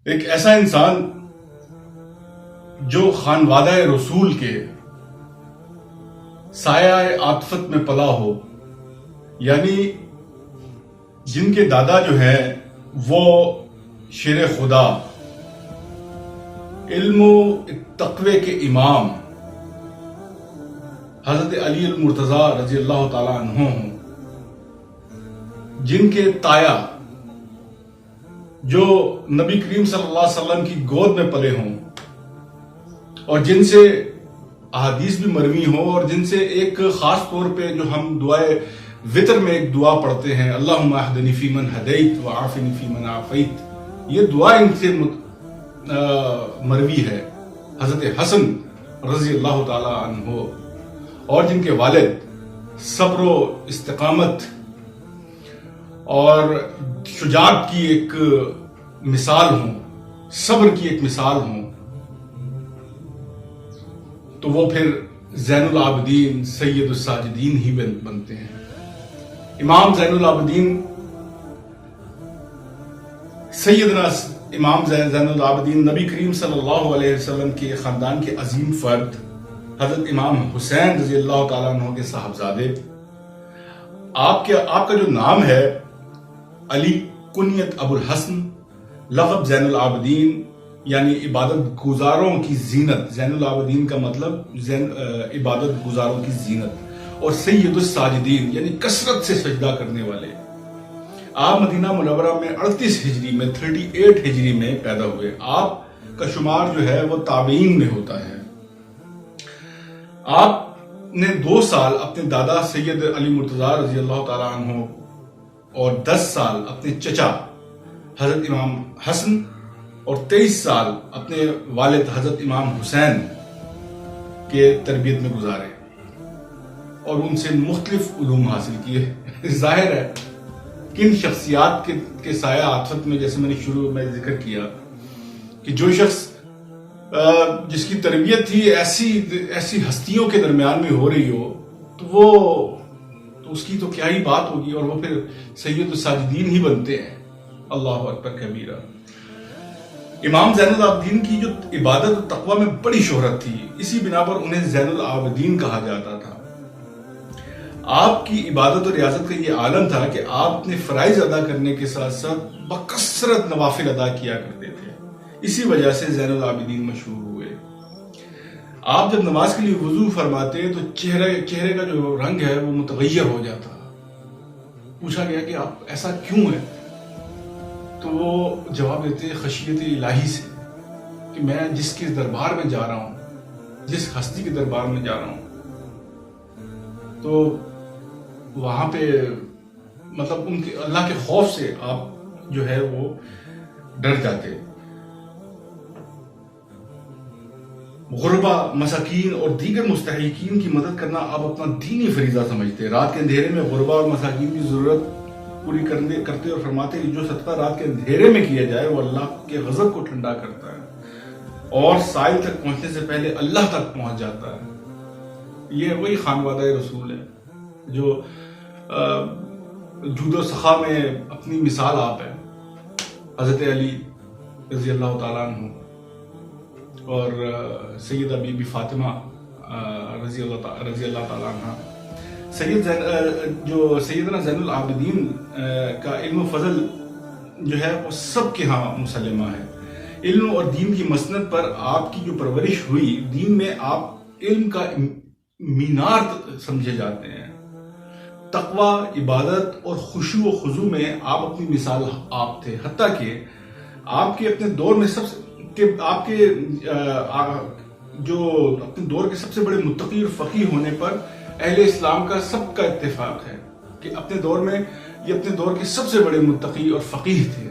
ایک ایسا انسان جو خانوادہ رسول کے سایہ عاطفت میں پلا ہو، یعنی جن کے دادا جو ہیں وہ شیر خدا، علم و تقوی کے امام حضرت علی المرتضیٰ رضی اللہ تعالی عنہ ہوں، جن کے تایا جو نبی کریم صلی اللہ علیہ وسلم کی گود میں پلے ہوں، اور جن سے احادیث بھی مروی ہوں، اور جن سے ایک خاص طور پہ جو ہم دعائے وطر میں ایک دعا پڑھتے ہیں، اللہم اہدنی فی من ہدیت وعافنی فی من عافیت، یہ دعا ان سے مروی ہے، حضرت حسن رضی اللہ تعالی عنہ، اور جن کے والد صبر و استقامت اور شجاعت کی ایک مثال ہوں، صبر کی ایک مثال ہوں، تو وہ پھر زین العابدین سید الساجدین ہی بنتے ہیں۔ امام زین العابدین سیدنا امام زین العابدین نبی کریم صلی اللہ علیہ وسلم کے خاندان کے عظیم فرد حضرت امام حسین رضی اللہ تعالیٰ عنہ کے صاحبزادے۔ آپ کا جو نام ہے علی، کنیت ابو الحسن، لقب زین العابدین یعنی عبادت گزاروں کی زینت، زین العابدین کا مطلب عبادت گزاروں کی زینت، اور سید الساجدین یعنی کثرت سے سجدہ کرنے والے۔ آپ مدینہ منورہ میں 38 ہجری میں 38 ہجری میں پیدا ہوئے۔ آپ کا شمار جو ہے وہ تابعین میں ہوتا ہے۔ آپ نے 2 سال اپنے دادا سید علی مرتضیٰ رضی اللہ تعالیٰ عنہ اور 10 سال اپنے چچا حضرت امام حسن اور 23 سال اپنے والد حضرت امام حسین کے تربیت میں گزارے، اور ان سے مختلف علوم حاصل کیے۔ ظاہر ہے کن شخصیات کے سایہ عاطفت میں، جیسے میں نے شروع میں ذکر کیا کہ جو شخص جس کی تربیت ہی ایسی ہستیوں کے درمیان میں ہو رہی ہو، تو اس کی تو کیا ہی بات ہوگی، اور وہ پھر سید الساجدین ہی بنتے ہیں۔ اللہ اکبر کبیرہ۔ امام زین العابدین کی جو عبادت و تقوی میں بڑی شہرت تھی، اسی بنا پر انہیں زین العابدین کہا جاتا تھا۔ آپ کی عبادت و ریاضت کا یہ عالم تھا کہ آپ اپنے فرائض ادا کرنے کے ساتھ ساتھ بکثرت نوافل ادا کیا کرتے تھے، اسی وجہ سے زین العابدین مشہور ہوئے۔ آپ جب نماز کے لیے وضو فرماتے تو چہرے کا جو رنگ ہے وہ متغیر ہو جاتا۔ پوچھا گیا کہ آپ ایسا کیوں ہے؟ تو وہ جواب دیتے خشیت الہی سے، کہ میں جس کے دربار میں جا رہا ہوں، جس ہستی کے دربار میں جا رہا ہوں، تو وہاں پہ مطلب ان کے اللہ کے خوف سے آپ جو ہے وہ ڈر جاتے۔ غربا، مساکین اور دیگر مستحقین کی مدد کرنا آپ اپنا دینی فریضہ سمجھتے۔ رات کے اندھیرے میں غربا اور مساکین کی ضرورت پوری کرتے اور فرماتے کہ جو صدقہ رات کے اندھیرے میں کیا جائے وہ اللہ کے غضب کو ٹھنڈا کرتا ہے اور سائل تک پہنچنے سے پہلے اللہ تک پہنچ جاتا ہے۔ یہ وہی خانوادہ رسول ہے جو جود و سخا میں اپنی مثال آپ ہے، حضرت علی رضی اللہ تعالیٰ عنہ اور سیدہ بی بی فاطمہ رضی اللہ تعالیٰ عنہ۔ جو سیدنا زین العابدین کا علم و فضل جو ہے وہ سب کے ہاں مسلمہ ہے۔ علم اور دین کی مسند پر آپ کی جو پرورش ہوئی، دین میں آپ علم کا مینار سمجھے جاتے ہیں۔ تقوی، عبادت اور خشوع و خضوع میں آپ اپنی مثال آپ تھے، حتیٰ کہ آپ کے اپنے دور میں اپنے دور کے سب سے بڑے متقی اور فقیہ ہونے پر اہل اسلام کا سب کا اتفاق ہے کہ اپنے دور کے سب سے بڑے متقی اور فقیہ تھے۔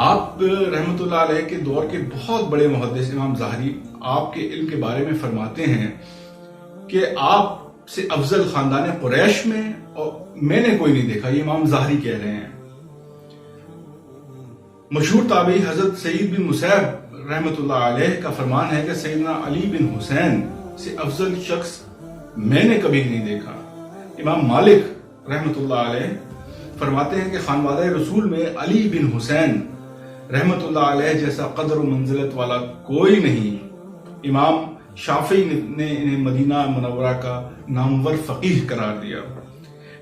آپ رحمت اللہ علیہ کے دور کے بہت بڑے محدث امام ظاہری آپ کے علم کے بارے میں فرماتے ہیں کہ آپ سے افضل خاندان قریش میں اور میں نے کوئی نہیں دیکھا۔ یہ امام ظاہری کہہ رہے ہیں۔ مشہور تابعی حضرت سعید بن مسیب رحمت اللہ علیہ کا فرمان ہے کہ سیدنا علی بن حسین سے افضل شخص میں نے کبھی نہیں دیکھا۔ امام مالک رحمت اللہ علیہ فرماتے ہیں کہ خانوادہ رسول میں علی بن حسین رحمت اللہ علیہ جیسا قدر و منزلت والا کوئی نہیں۔ امام شافعی نے انہیں مدینہ منورہ کا نامور فقیہ قرار دیا۔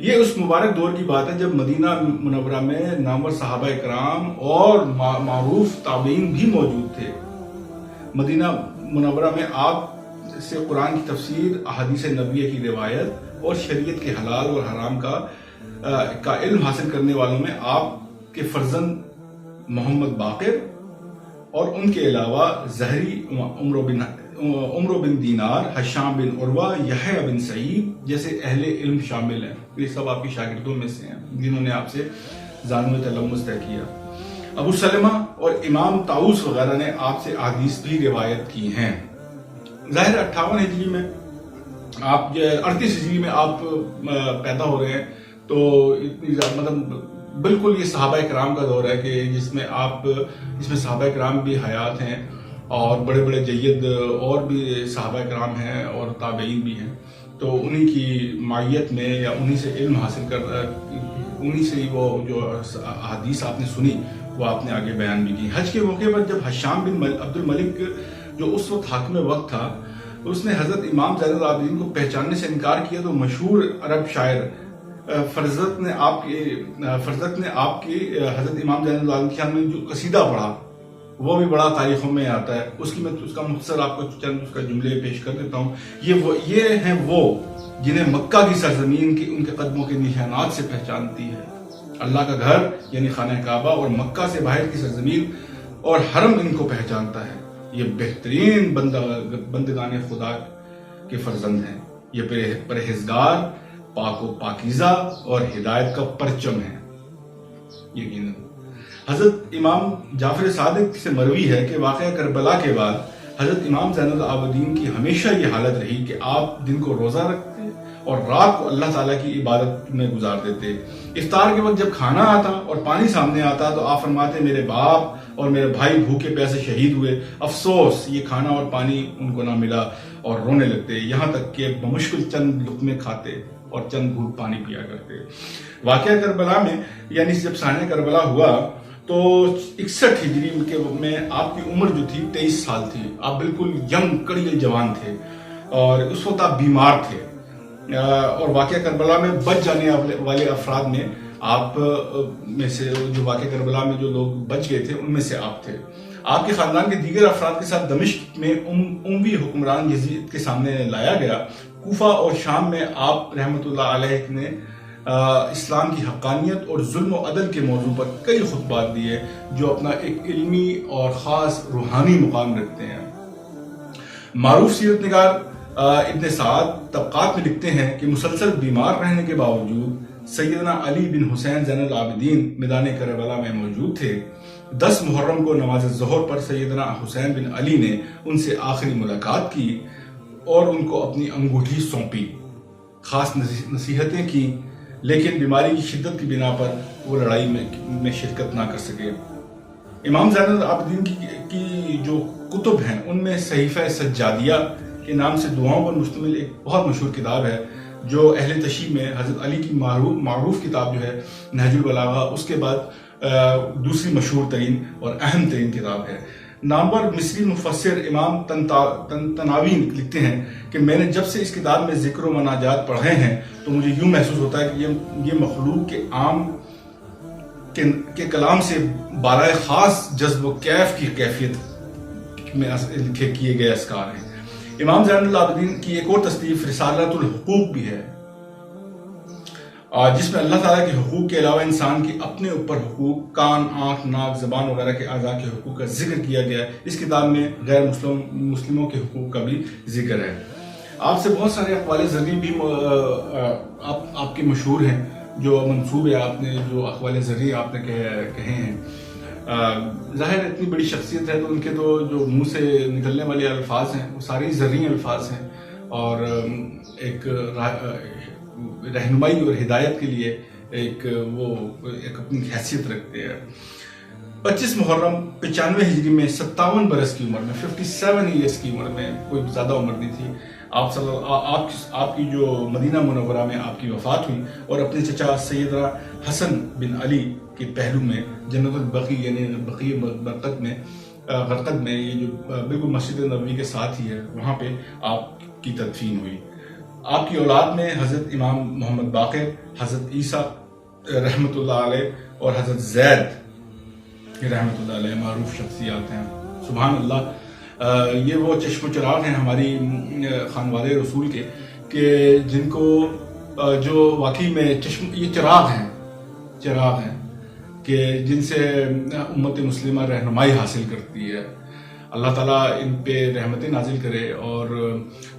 یہ اس مبارک دور کی بات ہے جب مدینہ منورہ میں نامور صحابہ کرام اور معروف تابعین بھی موجود تھے۔ مدینہ منورہ میں آپ سے قرآن کی تفسیر، احادیث نبویہ کی روایت اور شریعت کے حلال اور حرام کا علم حاصل کرنے والوں میں آپ کے فرزند محمد باقر اور ان کے علاوہ زہری، عمرو بن دینار، حشام بن عروہ، یحییٰ بن سعید جیسے اہل علم شامل ہیں۔ یہ سب آپ کی شاگردوں میں سے ہیں جنہوں نے آپ سے ذانو تلمذ طے کیا۔ ابو سلمہ اور امام طاؤس وغیرہ نے آپ سے احادیث بھی روایت کی ہیں۔ ظاہر 58 ہجری میں آپ 38 ہجری میں آپ پیدا ہو رہے ہیں، تو اتنی مطلب بالکل یہ صحابہ کرام کا دور ہے کہ جس میں صحابہ کرام بھی حیات ہیں اور بڑے بڑے جید اور بھی صحابہ کرام ہیں اور تابعین بھی ہیں، تو انہی کی معیت میں یا انہی سے علم حاصل انہی سے وہ جو احادیث آپ نے سنی وہ آپ نے آگے بیان بھی کی۔ حج کے موقع پر جب حشام بن عبد الملک جو اس وقت حاکم وقت تھا، اس نے حضرت امام زین العابدین کو پہچاننے سے انکار کیا، تو مشہور عرب شاعر فرزت نے آپ کی حضرت امام زین العابدین میں جو قصیدہ پڑھا وہ بھی بڑا تاریخوں میں آتا ہے۔ اس کا مختصر آپ کو چند اس کا جملے پیش کر دیتا ہوں۔ یہ ہیں وہ جنہیں مکہ کی سرزمین کی ان کے قدموں کے نشانات سے پہچانتی ہے۔ اللہ کا گھر یعنی خانہ کعبہ اور مکہ سے باہر کی سرزمین اور حرم ان کو پہچانتا ہے۔ یہ بہترین بندگان خدا کے فرزند ہیں، یہ پرہیزگار، پاک و پاکیزہ اور ہدایت کا پرچم ہے۔ یقیناً حضرت امام جعفر صادق سے مروی ہے کہ واقعہ کربلا کے بعد حضرت امام زین العابدین کی ہمیشہ یہ حالت رہی کہ آپ دن کو روزہ رکھتے اور رات کو اللہ تعالیٰ کی عبادت میں گزار دیتے۔ افطار کے وقت جب کھانا آتا اور پانی سامنے آتا تو آپ فرماتے میرے باپ اور میرے بھائی بھوکے پیاسے شہید ہوئے، افسوس یہ کھانا اور پانی ان کو نہ ملا، اور رونے لگتے، یہاں تک کہ بمشکل چند لقمے کھاتے اور چند گھونٹ پانی پیا کرتے۔ واقعہ کربلا میں یعنی جب سانحہ کربلا ہوا تو 61 ہجری میں آپ کی عمر جو تھی 23 سال تھی۔ آپ بالکل ینگ کڑیے جوان تھے اور اس وقت آپ بیمار تھے، اور واقعہ کربلا میں بچ جانے والے افراد میں آپ میں سے جو واقعہ کربلا میں جو لوگ بچ گئے تھے ان میں سے آپ تھے۔ آپ کے خاندان کے دیگر افراد کے ساتھ دمشق میں اموی حکمران یزید کے سامنے لایا گیا۔ کوفہ اور شام میں آپ رحمت اللہ علیہ نے اسلام کی حقانیت اور ظلم و عدل کے موضوع پر کئی خطبات دیے جو اپنا ایک علمی اور خاص روحانی مقام رکھتے ہیں۔ معروف سیرت نگار ابن سعد طبقات میں لکھتے ہیں کہ مسلسل بیمار رہنے کے باوجود سیدنا علی بن حسین زین العابدین میدان کربلا میں موجود تھے۔ 10 محرم کو نماز ظہر پر سیدنا حسین بن علی نے ان سے آخری ملاقات کی اور ان کو اپنی انگوٹھی سونپی، خاص نصیحتیں کی، لیکن بیماری کی شدت کی بنا پر وہ لڑائی میں شرکت نہ کر سکے۔ امام زین العابدین کی جو کتب ہیں ان میں صحیفہ سجادیہ کے نام سے دعاؤں پر مشتمل ایک بہت مشہور کتاب ہے جو اہل تشیع میں حضرت علی کی معروف کتاب جو ہے نہج البلاغہ، اس کے بعد دوسری مشہور ترین اور اہم ترین کتاب ہے۔ نامور مصری مفسر امام طنطاوی لکھتے ہیں کہ میں نے جب سے اس کتاب میں ذکر و مناجات پڑھے ہیں تو مجھے یوں محسوس ہوتا ہے کہ یہ مخلوق کے عام کے کلام سے بالائے خاص جذب و کیف کی کیفیت میں کیے گئے اذکار ہیں۔ امام زین العابدین کی ایک اور تصنیف رسالۃ الحقوق بھی ہے، جس میں اللہ تعالیٰ کے حقوق کے علاوہ انسان کے اپنے اوپر حقوق، کان، آنکھ، ناک، زبان وغیرہ کے اعضاء کے حقوق کا ذکر کیا گیا ہے۔ اس کتاب میں غیر مسلموں کے حقوق کا بھی ذکر ہے۔ آپ سے بہت سارے اقوال زرعی بھی آپ کے مشہور ہیں، جو منسوب ہے آپ نے جو اقوال زرعی آپ نے کہے ہیں۔ ظاہر اتنی بڑی شخصیت ہے تو ان کے تو جو منہ سے نکلنے والے الفاظ ہیں وہ ساری زرعی الفاظ ہیں اور ایک رہنمائی اور ہدایت کے لیے ایک اپنی حیثیت رکھتے ہیں۔ 25 محرم 95 ہجری میں 57 برس کی عمر میں 57 ایئرس کی عمر میں، کوئی زیادہ عمر نہیں تھی، آپ کی جو مدینہ منورہ میں آپ کی وفات ہوئی اور اپنے چچا سیدنا حسن بن علی کے پہلو میں جنت البقیع یعنی بقیع غرقد میں یہ جو بالکل مسجد نبوی کے ساتھ ہی ہے وہاں پہ آپ کی تدفین ہوئی. آپ کی اولاد میں حضرت امام محمد باقر، حضرت عیسیٰ رحمۃ اللہ علیہ اور حضرت زید رحمۃ اللہ علیہ معروف شخصیات ہیں. سبحان اللہ، یہ وہ چشم و چراغ ہیں ہماری خانواد رسول کے کہ جن کو جو واقعی میں یہ چراغ ہیں کہ جن سے امت مسلمہ رہنمائی حاصل کرتی ہے. اللہ تعالیٰ ان پہ رحمتیں نازل کرے اور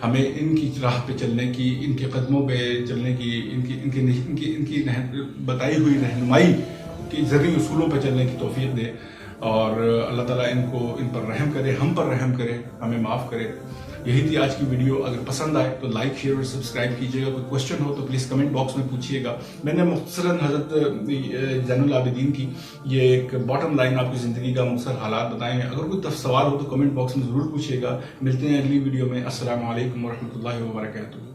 ہمیں ان کی راہ پہ چلنے کی، ان کے قدموں پہ چلنے کی، ان کی بتائی ہوئی رہنمائی کی ذرعی اصولوں پہ چلنے کی توفیق دے. اور اللہ تعالیٰ ان پر رحم کرے، ہم پر رحم کرے، ہمیں معاف کرے. یہی تھی آج کی ویڈیو. اگر پسند آئے تو لائک، شیئر اور سبسکرائب کیجیے گا. کوئی کوشچن ہو تو پلیز کمنٹ باکس میں پوچھیے گا. میں نے مختصراً حضرت زین العابدین کی یہ ایک باٹم لائن آپ کی زندگی کا مختصر حالات بتائے ہیں. اگر کوئی سوال ہو تو کمنٹ باکس میں ضرور پوچھیے گا. ملتے ہیں اگلی ویڈیو میں. السلام علیکم ورحمۃ اللہ وبرکاتہ.